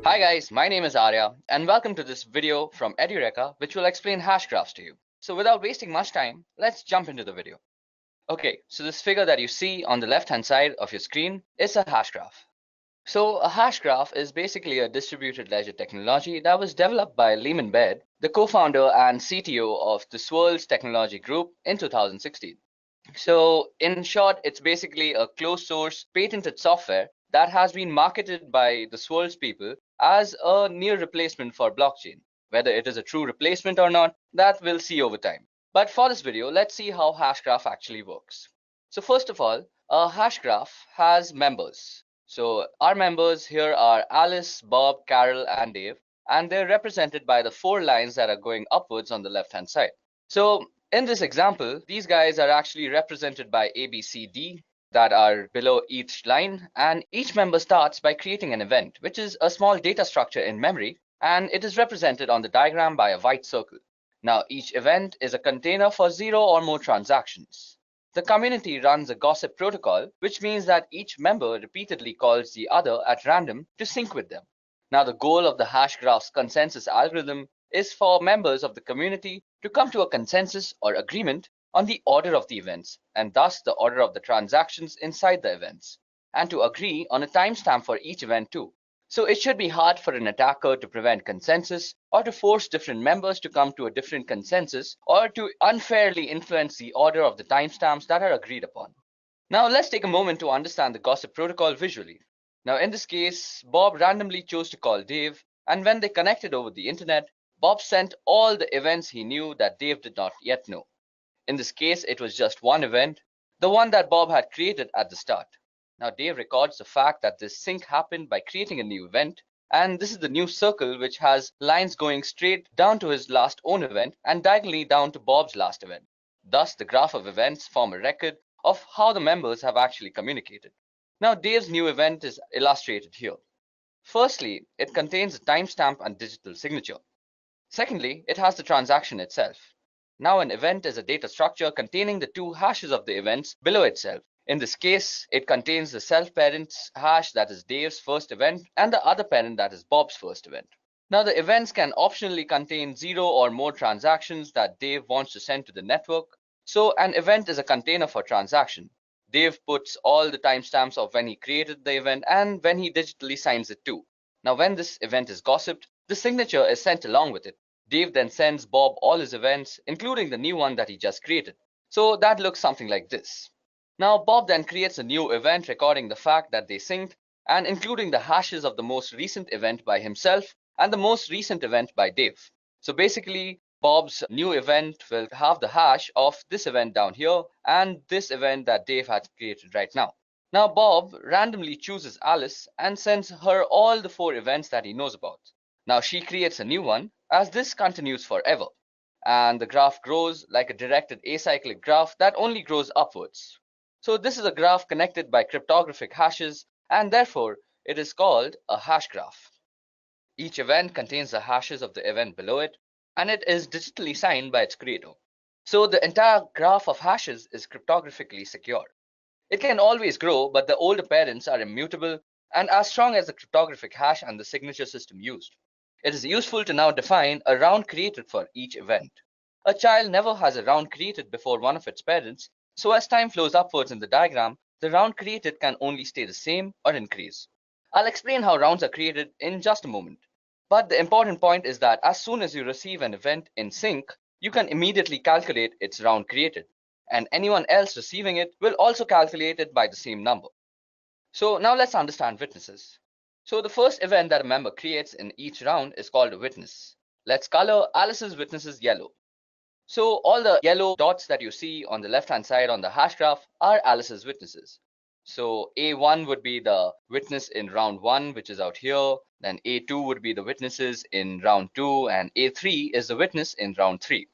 Hi guys, my name is Arya and welcome to this video from Edureka which will explain hash graphs to you. So without wasting much time, let's jump into the video. Okay, so this figure that you see on the left hand side of your screen is a hash graph. So a hash graph is basically a distributed ledger technology that was developed by Lehman Baird, the co-founder and CTO of the Swirl's technology group in 2016. So in short, it's basically a closed source patented software that has been marketed by the Swirl's people as a near replacement for blockchain. Whether it is a true replacement or not, that we'll see over time. But for this video, let's see how Hashgraph actually works. So first of all, a Hashgraph has members. So our members here are Alice, Bob, Carol, and Dave, and they're represented by the four lines that are going upwards on the left-hand side. So in this example, these guys are actually represented by A, B, C, D that are below each line, and each member starts by creating an event, which is a small data structure in memory, and it is represented on the diagram by a white circle. Now, each event is a container for 0 or more transactions. The community runs a gossip protocol, which means that each member repeatedly calls the other at random to sync with them. Now, the goal of the Hashgraph's consensus algorithm is for members of the community to come to a consensus or agreement on the order of the events, and thus the order of the transactions inside the events, and to agree on a timestamp for each event too. So it should be hard for an attacker to prevent consensus or to force different members to come to a different consensus or to unfairly influence the order of the timestamps that are agreed upon. Now let's take a moment to understand the gossip protocol visually. Now in this case, Bob randomly chose to call Dave, and when they connected over the internet, Bob sent all the events he knew that Dave did not yet know. In this case, it was just one event, the one that Bob had created at the start. Now Dave records the fact that this sync happened by creating a new event, and this is the new circle which has lines going straight down to his last own event and diagonally down to Bob's last event. Thus, the graph of events form a record of how the members have actually communicated. Now Dave's new event is illustrated here. Firstly, it contains a timestamp and digital signature. Secondly, it has the transaction itself. Now an event is a data structure containing the two hashes of the events below itself. In this case, it contains the self parent's hash, that is Dave's first event, and the other parent, that is Bob's first event. Now the events can optionally contain 0 or more transactions that Dave wants to send to the network. So an event is a container for transaction. Dave puts all the timestamps of when he created the event and when he digitally signs it too. Now when this event is gossiped, the signature is sent along with it. Dave then sends Bob all his events, including the new one that he just created. So that looks something like this. Now Bob then creates a new event recording the fact that they synced and including the hashes of the most recent event by himself and the most recent event by Dave. So basically, Bob's new event will have the hash of this event down here and this event that Dave had created right now. Now Bob randomly chooses Alice and sends her all the 4 events that he knows about. Now she creates a new one as this continues forever, and the graph grows like a directed acyclic graph that only grows upwards. So this is a graph connected by cryptographic hashes, and therefore it is called a hash graph. Each event contains the hashes of the event below it, and it is digitally signed by its creator. So the entire graph of hashes is cryptographically secure. It can always grow, but the older parents are immutable and as strong as the cryptographic hash and the signature system used. It is useful to now define a round created for each event. A child never has a round created before one of its parents, so as time flows upwards in the diagram, the round created can only stay the same or increase. I'll explain how rounds are created in just a moment. But the important point is that as soon as you receive an event in sync, you can immediately calculate its round created, and anyone else receiving it will also calculate it by the same number. So now let's understand witnesses. So the first event that a member creates in each round is called a witness. Let's color Alice's witnesses yellow. So all the yellow dots that you see on the left hand side on the hash graph are Alice's witnesses. So A1 would be the witness in round 1, which is out here. Then A2 would be the witnesses in round 2, and A3 is the witness in round 3.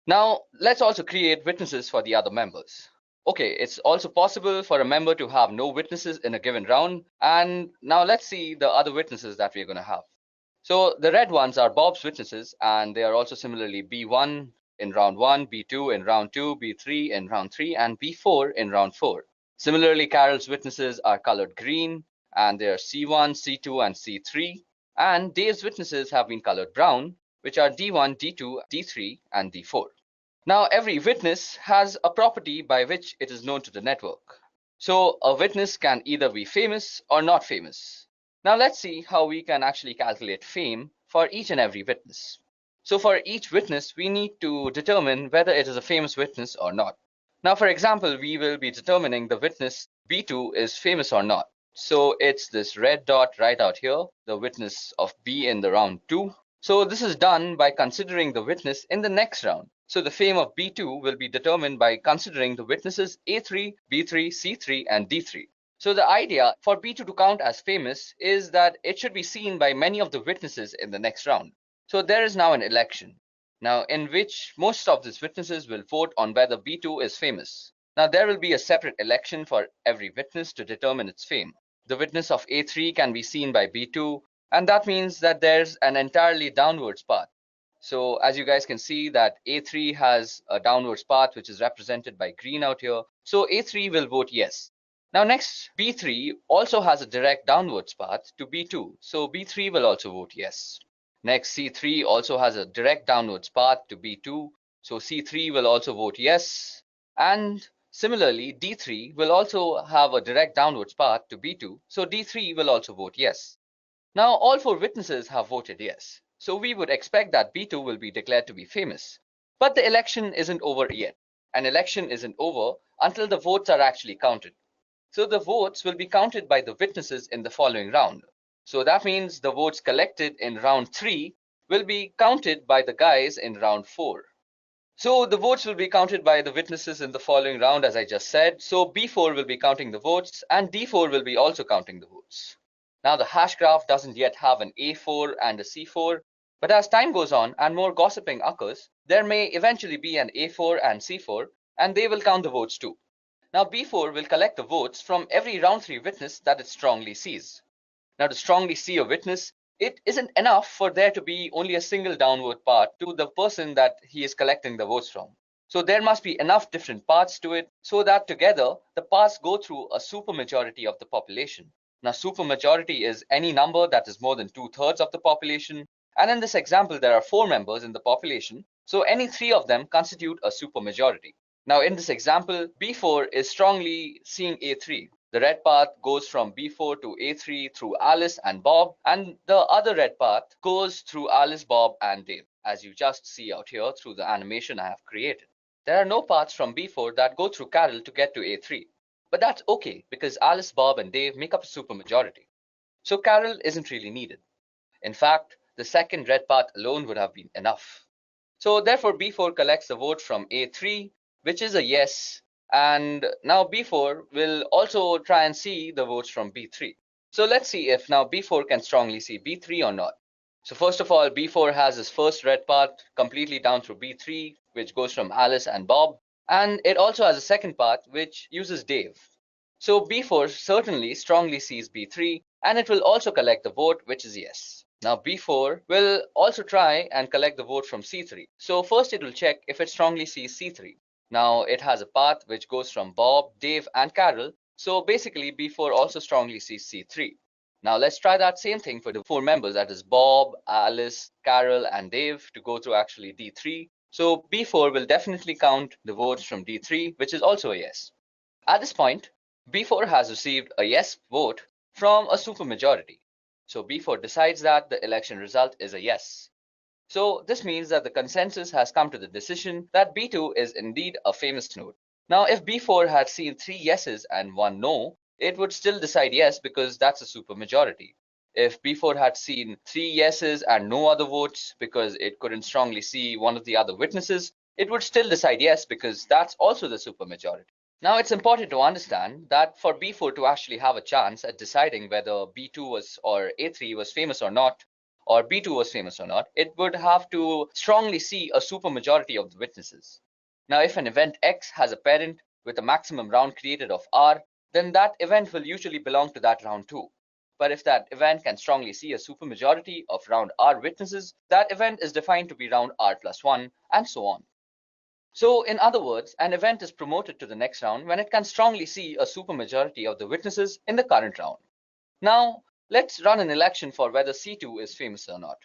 Now let's also create witnesses for the other members. Okay, it's also possible for a member to have no witnesses in a given round. And now let's see the other witnesses that we're going to have. So the red ones are Bob's witnesses, and they are also similarly B1 in round 1, B2 in round 2, B3 in round 3, and B4 in round 4. Similarly, Carol's witnesses are colored green, and they are C1, C2, and C3. and Dave's witnesses have been colored brown, which are D1, D2, D3, and D4. Now, every witness has a property by which it is known to the network. So, a witness can either be famous or not famous. Now, let's see how we can actually calculate fame for each and every witness. So, for each witness, we need to determine whether it is a famous witness or not. Now, for example, we will be determining the witness B2 is famous or not. So, it's this red dot right out here, the witness of B in the round 2. So, this is done by considering the witness in the next round. So the fame of B2 will be determined by considering the witnesses A3, B3, C3, and D3. So the idea for B2 to count as famous is that it should be seen by many of the witnesses in the next round. So there is now an election, now in which most of these witnesses will vote on whether B2 is famous. Now there will be a separate election for every witness to determine its fame. The witness of A3 can be seen by B2, and that means that there's an entirely downwards path. So as you guys can see that A3 has a downwards path which is represented by green out here. So A3 will vote yes. Now next, B3 also has a direct downwards path to B2. So B3 will also vote yes. Next, C3 also has a direct downwards path to B2. So C3 will also vote yes. And similarly, D3 will also have a direct downwards path to B2. So D3 will also vote yes. Now all 4 witnesses have voted yes. So we would expect that B2 will be declared to be famous. But the election isn't over yet. An election isn't over until the votes are actually counted. So the votes will be counted by the witnesses in the following round. So that means the votes collected in round 3 will be counted by the guys in round 4. So the votes will be counted by the witnesses in the following round, as I just said. So B4 will be counting the votes and D4 will be also counting the votes. Now the hash graph doesn't yet have an A4 and a C4, but as time goes on and more gossiping occurs, there may eventually be an A4 and C4, and they will count the votes too. Now B4 will collect the votes from every round 3 witness that it strongly sees. Now to strongly see a witness, it isn't enough for there to be only a single downward path to the person that he is collecting the votes from. So there must be enough different paths to it so that together the paths go through a supermajority of the population. Now supermajority is any number that is more than 2/3 of the population, and in this example there are 4 members in the population, so any 3 of them constitute a supermajority. Now in this example, B4 is strongly seeing A3. The red path goes from B4 to A3 through Alice and Bob, and the other red path goes through Alice, Bob, and Dave, as you just see out here through the animation I have created. There are no paths from B4 that go through Carol to get to A3. But that's okay, because Alice, Bob, and Dave make up a supermajority. So Carol isn't really needed. In fact, the second red path alone would have been enough. So therefore B4 collects the vote from A3, which is a yes, and now B4 will also try and see the votes from B3. So let's see if now B4 can strongly see B3 or not. So first of all, B4 has his first red path completely down through B3, which goes from Alice and Bob, and it also has a second path which uses Dave. So B4 certainly strongly sees B3, and it will also collect the vote, which is yes. Now B4 will also try and collect the vote from C3. So first it will check if it strongly sees C3. Now it has a path which goes from Bob, Dave, and Carol. So basically B4 also strongly sees C3. Now let's try that same thing for the 4 members, that is Bob, Alice, Carol, and Dave, to go through actually D3. So B4 will definitely count the votes from D3, which is also a yes. At this point, B4 has received a yes vote from a supermajority. So B4 decides that the election result is a yes. So this means that the consensus has come to the decision that B2 is indeed a famous node. Now if B4 had seen 3 yeses and 1 no, it would still decide yes because that's a supermajority. If B4 had seen 3 yeses and no other votes because it couldn't strongly see one of the other witnesses, it would still decide yes because that's also the supermajority. Now it's important to understand that for B4 to actually have a chance at deciding whether B2 was or A3 was famous or not, or B2 was famous or not, it would have to strongly see a supermajority of the witnesses. Now if an event X has a parent with a maximum round created of R, then that event will usually belong to that round too. But if that event can strongly see a supermajority of round R witnesses, that event is defined to be round R plus 1, and so on. So in other words, an event is promoted to the next round when it can strongly see a supermajority of the witnesses in the current round. Now, Let's run an election for whether C2 is famous or not.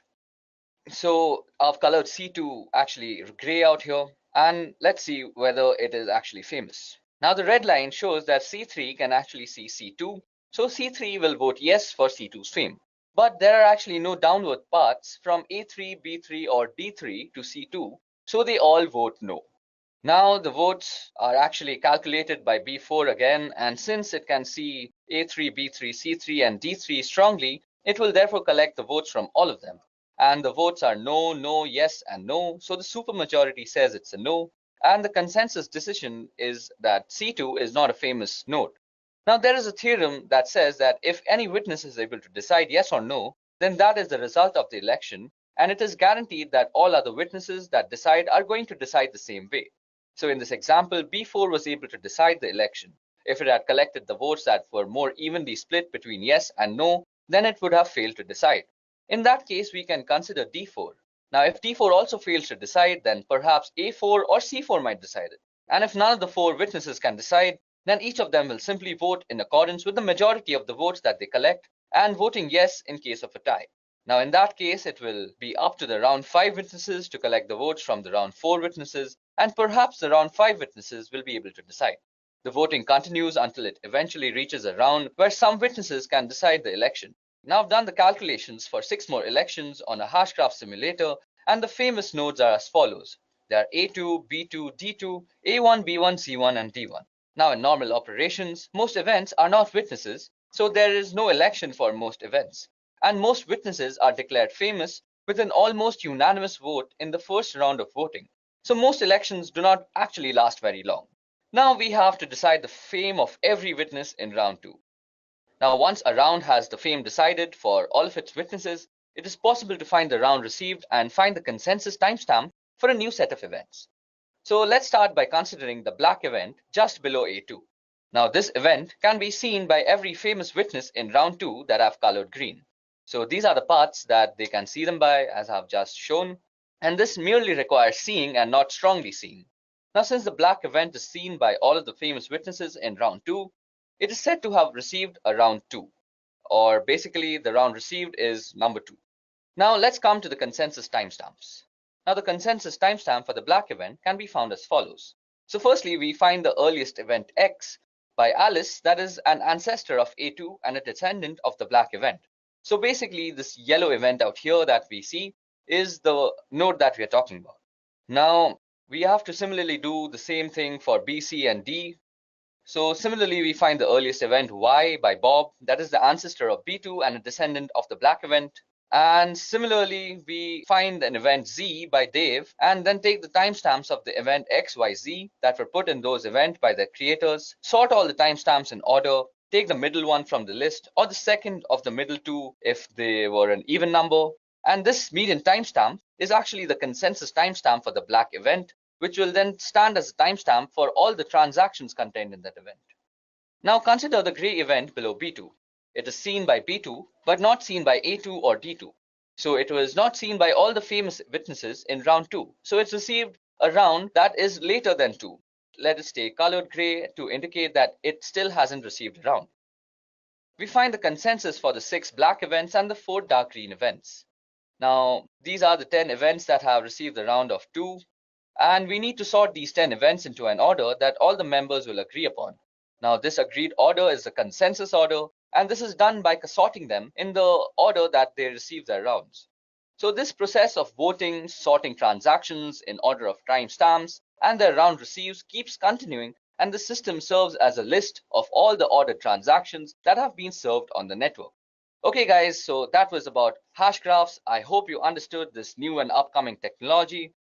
So I've colored C2 actually gray out here, and let's see whether it is actually famous. Now the red line shows that C3 can actually see C2, so C3 will vote yes for C2's fame. But there are actually no downward paths from A3, B3 or D3 to C2, so they all vote no. Now the votes are actually calculated by B4 again, and since it can see A3, B3, C3 and D3 strongly, it will therefore collect the votes from all of them. And the votes are no, no, yes and no, so the supermajority says it's a no, and the consensus decision is that C2 is not a famous node. Now there is a theorem that says that if any witness is able to decide yes or no, then that is the result of the election, and it is guaranteed that all other witnesses that decide are going to decide the same way. So in this example, B4 was able to decide the election. If it had collected the votes that were more evenly split between yes and no, then it would have failed to decide. In that case, we can consider D4. Now, if D4 also fails to decide, then perhaps A4 or C4 might decide it. And if none of the four witnesses can decide, then each of them will simply vote in accordance with the majority of the votes that they collect, and voting yes in case of a tie. Now, in that case, it will be up to the round 5 witnesses to collect the votes from the round 4 witnesses, and perhaps the round 5 witnesses will be able to decide. The voting continues until it eventually reaches a round where some witnesses can decide the election. Now I've done the calculations for 6 more elections on a hashgraph simulator, and the famous nodes are as follows. They are A2, B2, D2, A1, B1, C1 and D1. Now in normal operations, most events are not witnesses, so there is no election for most events. And most witnesses are declared famous with an almost unanimous vote in the first round of voting. So most elections do not actually last very long. Now we have to decide the fame of every witness in round 2. Now once a round has the fame decided for all of its witnesses, it is possible to find the round received and find the consensus timestamp for a new set of events. So let's start by considering the black event just below A2. Now this event can be seen by every famous witness in round 2 that I've colored green. So these are the paths that they can see them by, as I've just shown, and this merely requires seeing and not strongly seeing. Now since the black event is seen by all of the famous witnesses in round 2, it is said to have received a round 2, or basically the round received is number 2. Now let's come to the consensus timestamps. Now the consensus timestamp for the black event can be found as follows. So firstly, we find the earliest event X by Alice, that is an ancestor of A2 and a descendant of the black event. So basically this yellow event out here that we see is the node that we are talking about. Now we have to similarly do the same thing for B, C and D. So similarly, we find the earliest event Y by Bob, that is the ancestor of B2 and a descendant of the black event. And similarly, we find an event Z by Dave and then take the timestamps of the event XYZ that were put in those events by their creators, sort all the timestamps in order, take the middle one from the list or the second of the middle two if they were an even number. And this median timestamp is actually the consensus timestamp for the black event, which will then stand as a timestamp for all the transactions contained in that event. Now consider the gray event below B2. It is seen by B2, but not seen by A2 or D2. So it was not seen by all the famous witnesses in round 2. So it's received a round that is later than 2. Let it stay colored gray to indicate that it still hasn't received a round. We find the consensus for the 6 black events and the 4 dark green events. Now, these are the 10 events that have received the round of 2. And we need to sort these 10 events into an order that all the members will agree upon. Now, this agreed order is the consensus order, and this is done by sorting them in the order that they receive their rounds. So this process of voting, sorting transactions in order of timestamps, and their round receives keeps continuing, and the system serves as a list of all the ordered transactions that have been served on the network. Okay guys, so that was about hash graphs. I hope you understood this new and upcoming technology.